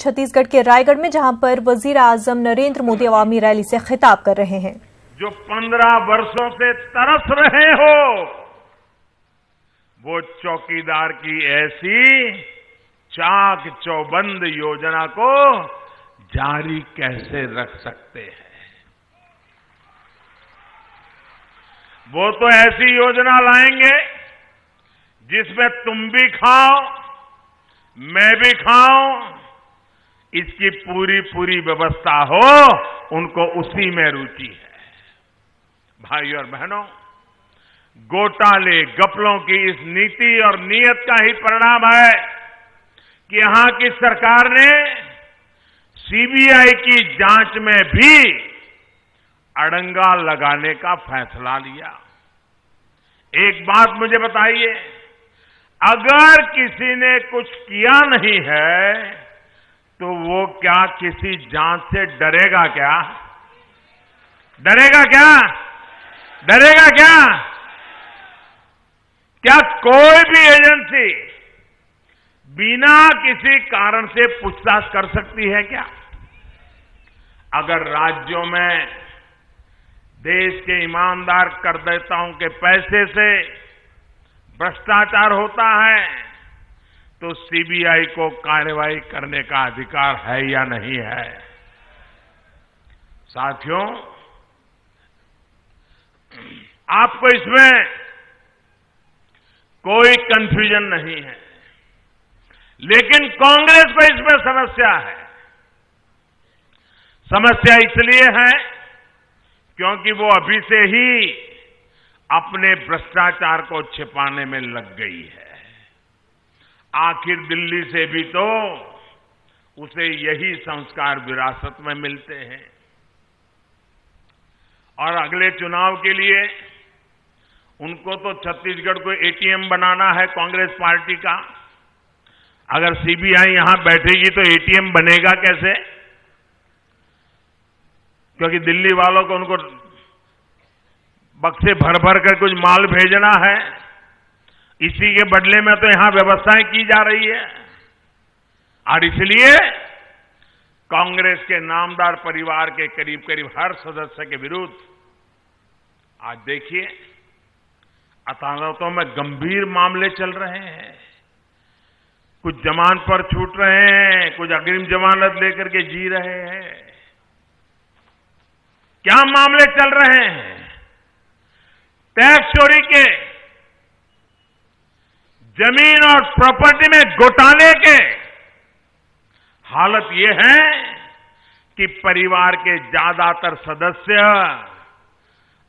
छत्तीसगढ़ के रायगढ़ में, जहां पर वजीर आजम नरेंद्र मोदी अवामी रैली से खिताब कर रहे हैं। जो 15 वर्षों से तरस रहे हो, वो चौकीदार की ऐसी चाक चौबंद योजना को जारी कैसे रख सकते हैं? वो तो ऐसी योजना लाएंगे जिसमें तुम भी खाओ, मैं भी खाऊं, इसकी पूरी पूरी व्यवस्था हो, उनको उसी में रुचि है। भाई और बहनों, घोटाले घपलों की इस नीति और नीयत का ही परिणाम है कि यहां की सरकार ने सीबीआई की जांच में भी अड़ंगा लगाने का फैसला लिया। एक बात मुझे बताइए, अगर किसी ने कुछ किया नहीं है तो वो क्या किसी जांच से डरेगा क्या? डरेगा क्या? डरेगा क्या? क्या कोई भी एजेंसी बिना किसी कारण से पूछताछ कर सकती है क्या? अगर राज्यों में देश के ईमानदार करदाताओं के पैसे से भ्रष्टाचार होता है तो सीबीआई को कार्रवाई करने का अधिकार है या नहीं है? साथियों, आपको इसमें कोई कंफ्यूजन नहीं है, लेकिन कांग्रेस को इसमें समस्या है। समस्या इसलिए है क्योंकि वो अभी से ही अपने भ्रष्टाचार को छिपाने में लग गई है। आखिर दिल्ली से भी तो उसे यही संस्कार विरासत में मिलते हैं। और अगले चुनाव के लिए उनको तो छत्तीसगढ़ को एटीएम बनाना है कांग्रेस पार्टी का। अगर सीबीआई यहां बैठेगी तो एटीएम बनेगा कैसे? क्योंकि दिल्ली वालों को उनको बक्से भर भर कर कुछ माल भेजना है, इसी के बदले में तो यहां व्यवस्थाएं की जा रही है। और इसलिए कांग्रेस के नामदार परिवार के करीब करीब हर सदस्य के विरुद्ध आज देखिए अदालतों में गंभीर मामले चल रहे हैं। कुछ जमानत पर छूट रहे हैं, कुछ अग्रिम जमानत लेकर के जी रहे हैं। क्या मामले चल रहे हैं? टैक्स चोरी के, जमीन और प्रॉपर्टी में घोटाले के। हालत यह है कि परिवार के ज्यादातर सदस्य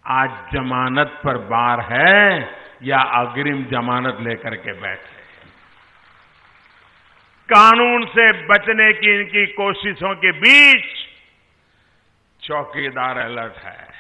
आज जमानत पर बाहर है या अग्रिम जमानत लेकर के बैठे। कानून से बचने की इनकी कोशिशों के बीच चौकीदार अलर्ट है।